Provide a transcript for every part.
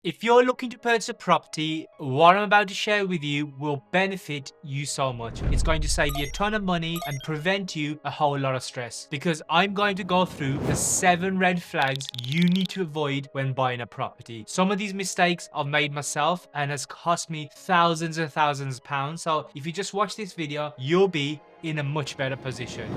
If you're looking to purchase a property, what I'm about to share with you will benefit you so much. It's going to save you a ton of money and prevent you a whole lot of stress, because I'm going to go through the 7 red flags you need to avoid when buying a property. Some of these mistakes I've made myself and has cost me thousands and thousands of pounds. So if you just watch this video, you'll be in a much better position.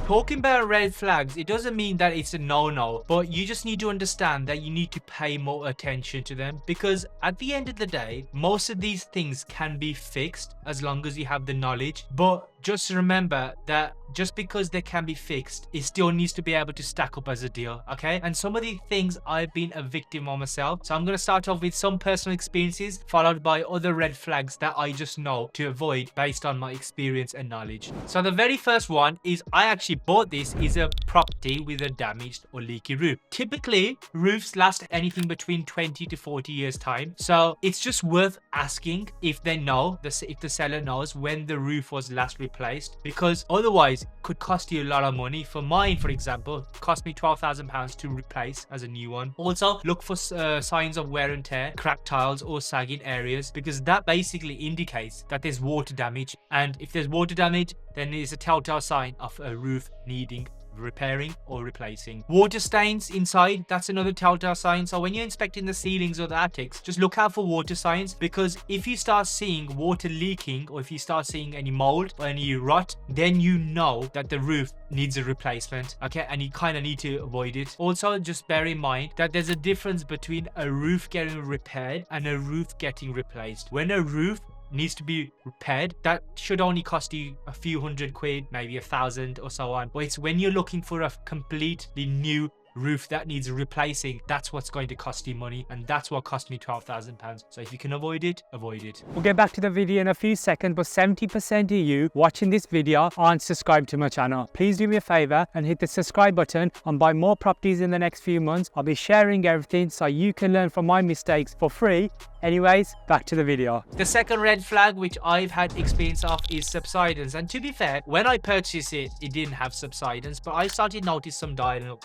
Talking about red flags, it doesn't mean that it's a no-no, but you just need to understand that you need to pay more attention to them, because at the end of the day, most of these things can be fixed as long as you have the knowledge. But just remember that just because they can be fixed, it still needs to be able to stack up as a deal, okay? And some of these things I've been a victim of myself. So I'm going to start off with some personal experiences, followed by other red flags that I just know to avoid based on my experience and knowledge. So the very first one is I actually bought this is a property with a damaged or leaky roof. Typically, roofs last anything between 20 to 40 years time. So it's just worth asking if they know, if the seller knows when the roof was last replaced, because otherwise it could cost you a lot of money. For mine, for example, it cost me £12,000 to replace as a new one. Also, look for signs of wear and tear, cracked tiles or sagging areas, because that basically indicates that there's water damage. And if there's water damage, then it's a telltale sign of a roof needing repairing or replacing. Water stains inside, that's another telltale sign. So when you're inspecting the ceilings or the attics, just look out for water signs, because if you start seeing water leaking or if you start seeing any mold or any rot, then you know that the roof needs a replacement, okay? And you kind of need to avoid it. Also, just bear in mind that there's a difference between a roof getting repaired and a roof getting replaced. When a roof needs to be repaired, that should only cost you a few £100, maybe 1,000 or so on. But it's when you're looking for a completely new roof that needs replacing, that's what's going to cost you money, and that's what cost me £12,000. So if you can avoid it, avoid it. We'll get back to the video in a few seconds, but 70% of you watching this video aren't subscribed to my channel. Please do me a favor and hit the subscribe button and buy more properties in the next few months. I'll be sharing everything so you can learn from my mistakes for free. Anyways, back to the video. The second red flag which I've had experience of is subsidence. And to be fair, when I purchased it, it didn't have subsidence, but I started to notice some diagonal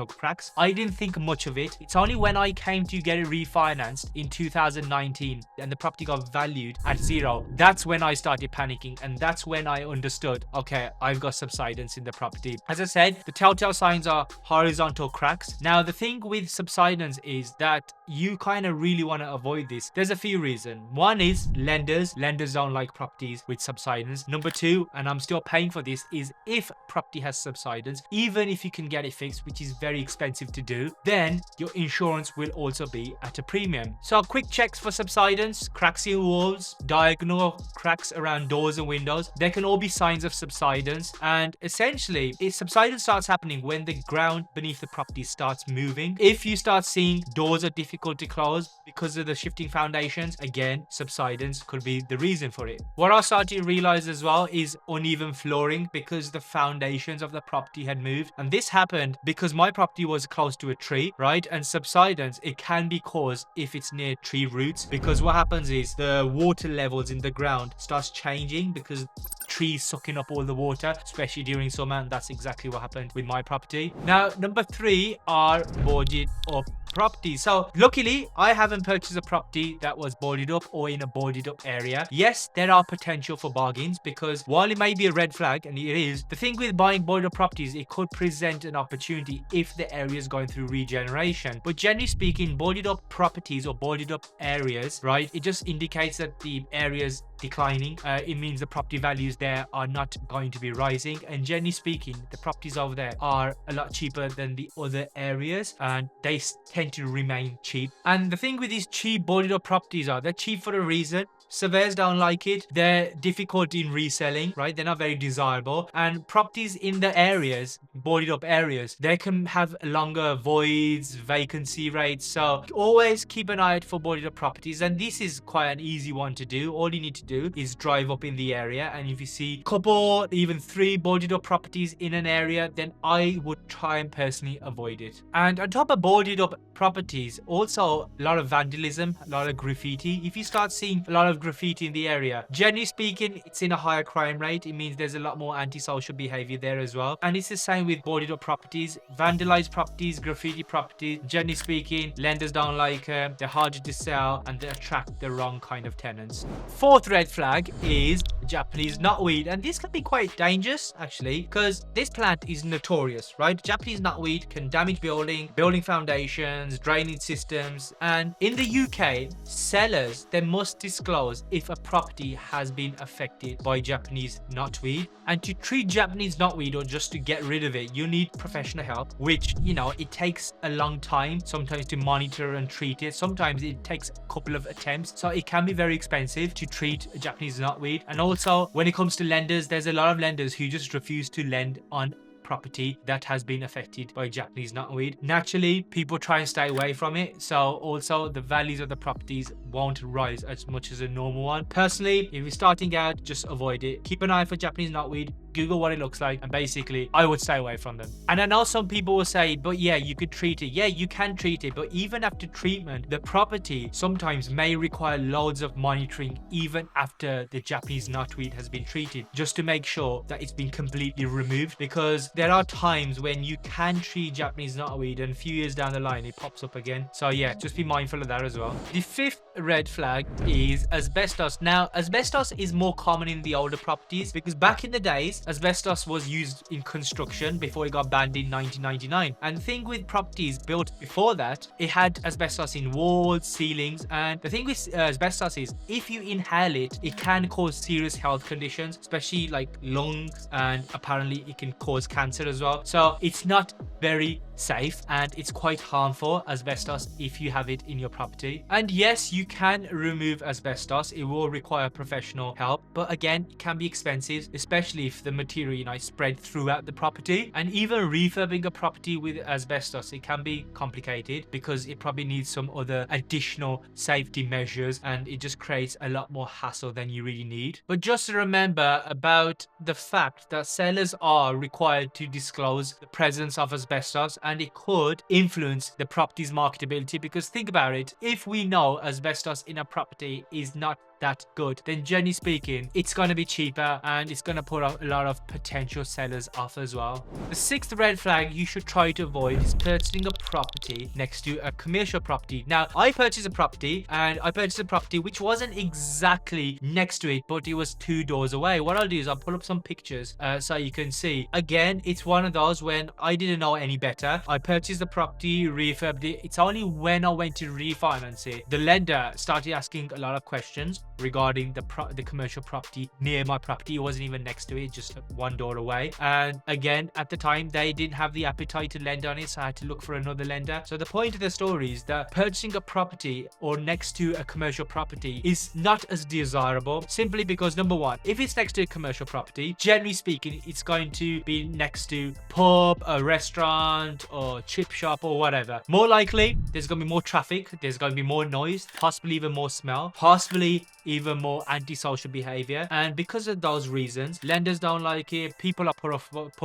cracks. I didn't think much of it. It's only when I came to get it refinanced in 2019 and the property got valued at 0, that's when I started panicking, and that's when I understood, okay, I've got subsidence in the property. As I said, the telltale signs are horizontal cracks. Now the thing with subsidence is that you kind of really want to avoid this. There's a few reasons. One is lenders don't like properties with subsidence. Number 2, and I'm still paying for this, is if property has subsidence, even if you can get it fixed, which is very expensive to do, then your insurance will also be at a premium. So quick checks for subsidence: cracks in walls, diagonal cracks around doors and windows, they can all be signs of subsidence. And essentially, if subsidence starts happening when the ground beneath the property starts moving. If you start seeing doors are difficult to close because of the shifting foundations, again, subsidence could be the reason for it. What I started to realize as well is uneven flooring, because the foundations of the property had moved. And this happened because my property was close to a tree, right? And subsidence, it can be caused if it's near tree roots, because what happens is the water levels in the ground starts changing because trees sucking up all the water, especially during summer, and that's exactly what happened with my property. Now, number 3 are boarded up properties. So luckily, I haven't purchased a property that was boarded up or in a boarded up area. Yes, there are potential for bargains, because while it may be a red flag, and it is, the thing with buying boarded up properties, it could present an opportunity if the area is going through regeneration. But generally speaking, boarded up properties or boarded up areas, right, it just indicates that the area's declining. It means the property values there are not going to be rising, and generally speaking, the properties over there are a lot cheaper than the other areas, and they tend to remain cheap. And the thing with these cheap boarded up properties are they're cheap for a reason. Surveyors don't like it. They're difficult in reselling, right? They're not very desirable. And properties in the areas, boarded up areas, they can have longer voids, vacancy rates. So always keep an eye out for boarded up properties. And this is quite an easy one to do. All you need to do is drive up in the area, and if you see couple, even 3 boarded up properties in an area, then I would try and personally avoid it. And on top of boarded up properties, also a lot of vandalism, a lot of graffiti. If you start seeing a lot of graffiti in the area, generally speaking, it's in a higher crime rate. It means there's a lot more antisocial behavior there as well. And it's the same with boarded up properties, vandalized properties, graffiti properties. Generally speaking, lenders don't like them, they're harder to sell, and they attract the wrong kind of tenants. Fourth red flag is Japanese knotweed, and this can be quite dangerous actually, because this plant is notorious, right? Japanese knotweed can damage building foundations, drainage systems, and in the UK, sellers, they must disclose if a property has been affected by Japanese knotweed. And to treat Japanese knotweed, or just to get rid of it, you need professional help, which, you know, it takes a long time sometimes to monitor and treat it. Sometimes it takes a couple of attempts, so it can be very expensive to treat Japanese knotweed. And also, when it comes to lenders, there's a lot of lenders who just refuse to lend on property that has been affected by Japanese knotweed. Naturally, people try and stay away from it, so also the values of the properties won't rise as much as a normal one. Personally, if you're starting out, just avoid it. Keep an eye for Japanese knotweed, Google what it looks like, and basically I would stay away from them. And I know some people will say, but yeah, you could treat it. Yeah, you can treat it, but even after treatment, the property sometimes may require loads of monitoring even after the Japanese knotweed has been treated, just to make sure that it's been completely removed, because there are times when you can treat Japanese knotweed and a few years down the line it pops up again. So yeah, just be mindful of that as well. The fifth red flag is asbestos. Now, asbestos is more common in the older properties, because back in the days, asbestos was used in construction before it got banned in 1999. And the thing with properties built before that, it had asbestos in walls, ceilings. And the thing with asbestos is, if you inhale it, it can cause serious health conditions, especially like lungs, and apparently it can cause cancer as well. So it's not very safe, and it's quite harmful, asbestos, if you have it in your property. And yes, you can remove asbestos. It will require professional help, but again, it can be expensive, especially if the material, you know, is spread throughout the property. And even refurbing a property with asbestos, it can be complicated, because it probably needs some other additional safety measures, and it just creates a lot more hassle than you really need. But just remember about the fact that sellers are required to disclose the presence of asbestos, and it could influence the property's marketability. Because think about it, if we know asbestos in a property is not that good, then generally speaking, it's going to be cheaper, and it's going to put a lot of potential sellers off as well. The sixth red flag you should try to avoid is purchasing a property next to a commercial property. Now, I purchased a property, and I purchased a property which wasn't exactly next to it, but it was 2 doors away. What I'll do is I'll pull up some pictures so you can see. Again, it's one of those when I didn't know any better. I purchased the property, refurbed it. It's only when I went to refinance it, the lender started asking a lot of questions regarding the commercial property near my property. It wasn't even next to it, just 1 door away. And again, at the time, they didn't have the appetite to lend on it, so I had to look for another lender. So the point of the story is that purchasing a property or next to a commercial property is not as desirable, simply because, number one, if it's next to a commercial property, generally speaking, it's going to be next to pub, a restaurant, or chip shop, or whatever. More likely, there's going to be more traffic, there's going to be more noise, possibly even more smell, possibly even more antisocial behavior. And because of those reasons, lenders don't like it, people are put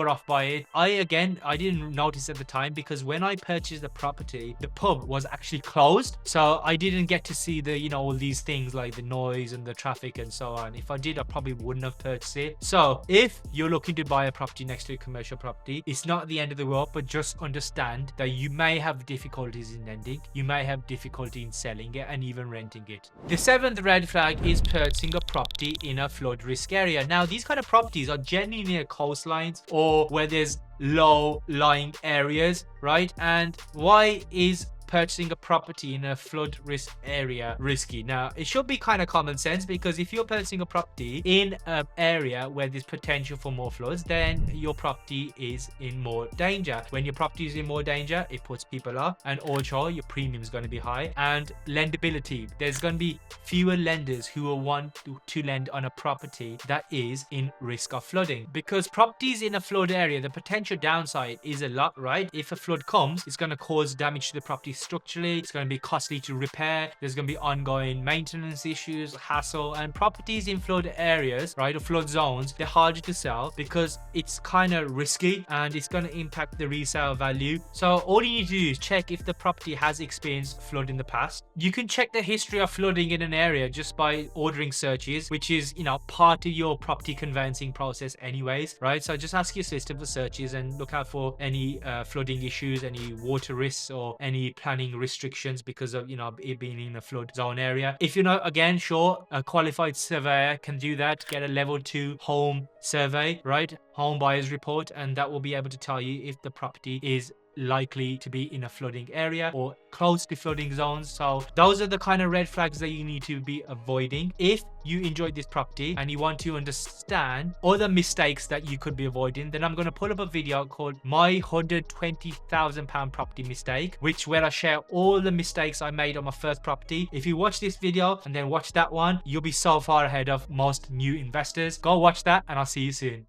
off by it. I didn't notice at the time, because when I purchased the property, the pub was actually closed, so I didn't get to see the, you know, all these things like the noise and the traffic and so on. If I did, I probably wouldn't have purchased it. So if you're looking to buy a property next to a commercial property, it's not the end of the world, but just understand that you may have difficulties in lending, you may have difficulty in selling it, and even renting it. The seventh red flag is purchasing a property in a flood risk area. Now, these kind of properties are generally near coastlines or where there's low-lying areas, right? And why is purchasing a property in a flood risk area risky? Now, it should be kind of common sense, because if you're purchasing a property in an area where there's potential for more floods, then your property is in more danger. When your property is in more danger, it puts people off, and also your premium is going to be high. And lendability, there's going to be fewer lenders who will want to lend on a property that is in risk of flooding, because properties in a flood area, the potential downside is a lot, right? If a flood comes, it's going to cause damage to the property structurally, it's going to be costly to repair, there's going to be ongoing maintenance issues, hassle, and properties in flood areas, right, or flood zones, they're harder to sell because it's kind of risky and it's going to impact the resale value. So all you need to do is check if the property has experienced flood in the past. You can check the history of flooding in an area just by ordering searches, which is, you know, part of your property conveyancing process anyways, right? So just ask your system for searches and look out for any flooding issues, any water risks, or any planning restrictions because of, you know, it being in a flood zone area. If you're not, again, sure, a qualified surveyor can do that. Get a level 2 home survey, right, home buyers report, and that will be able to tell you if the property is likely to be in a flooding area or close to flooding zones. So those are the kind of red flags that you need to be avoiding. If you enjoyed this property and you want to understand other mistakes that you could be avoiding, then I'm going to put up a video called My £120,000 Property Mistake, where I share all the mistakes I made on my first property. If you watch this video and then watch that one, you'll be so far ahead of most new investors. Go watch that and I'll see you soon.